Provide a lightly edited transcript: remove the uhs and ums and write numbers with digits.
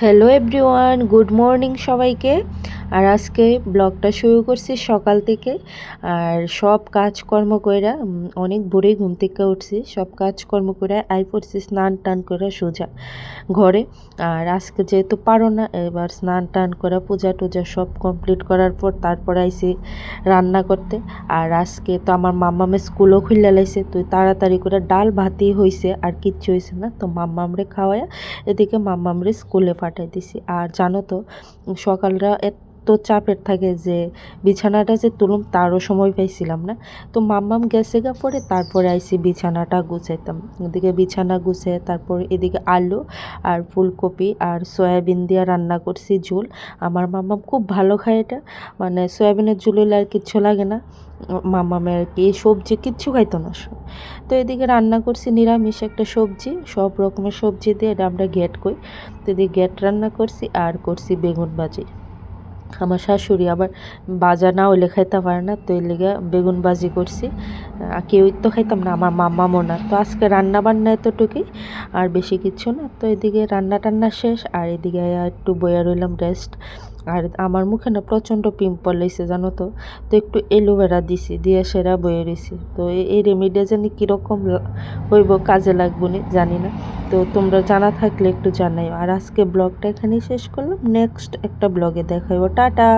Hello everyone, good morning সবাইকে। আর আজকে ব্লগটা শুরু করছি সকাল থেকে। আর সব কাজকর্ম কইরা অনেক ভোরেই ঘুম থেকে উঠছি, সব কাজকর্ম করে আই পড়ছি স্নান টান করে সোজা ঘরে। আর আজকে যেহেতু পারো না, এবার স্নান টান করা পূজা টুজা সব কমপ্লিট করার পর তারপর আইসি রান্না করতে। আর আজকে তো আমার মাম্মামে স্কুলও খুললে লাইছে, তো তাড়াতাড়ি করে ডাল ভাতই হয়েছে, আর কিচ্ছু হয়েছে না। তো মাম্মামরে খাওয়ায় এদিকে মাম্মামরে স্কুলে পাঠাই দিছি। আর জানো তো সকালটা এত চাপের থাকে যে বিছানাটা যে তুলুম তারও সময় পাইছিলাম না। তো মাম্মাম গেছে গা পরে তারপরে আইসি বিছানাটা গুছাইতাম। এদিকে বিছানা গুছে তারপর এদিকে আলু আর ফুলকপি আর সয়াবিন দিয়ে রান্না করছি ঝোল। আমার মাম্মাম খুব ভালো খায় এটা, মানে সয়াবিনের ঝোল হলে আর কিচ্ছু লাগে না। মাম্মামের আর কি এই সবজি কিচ্ছু খাইতো না। তো এদিকে রান্না করছি নিরামিষ একটা সবজি, সব রকমের সবজি দিয়ে এটা আমরা ঘ্যাট কই। তো এদিকে ঘ্যাট রান্না করছি আর করছি বেগুন ভাজি। আমার শাশুড়ি আবার ভাজা না হইলে খাইতে পারে না, তো এর লেগে বেগুন ভাজি করছি। কেউই তো খাইতাম না, আমার মাম্মামও না। তো আজকে রান্না বান্না এতটুকুই, আর বেশি কিছু না। তো এদিকে রান্না টান্না শেষ, আর এদিকে একটু বইয়া রইলাম রেস্ট। আর আমার মুখে না প্রচণ্ড পিম্পল হয়েছে জানো তো। তো একটু এলোভেরা দিছি, দিয়ে সেরা বয়ে রয়েছি। তো এই রেমিডিটা জানি কীরকম হইব, কাজে লাগবো নি জানি না। তো তোমরা জানা থাকলে একটু জানাইও। আর আজকে ব্লগটা এখানেই শেষ করলাম, নেক্সট একটা ব্লগে দেখা হইব। টাটা।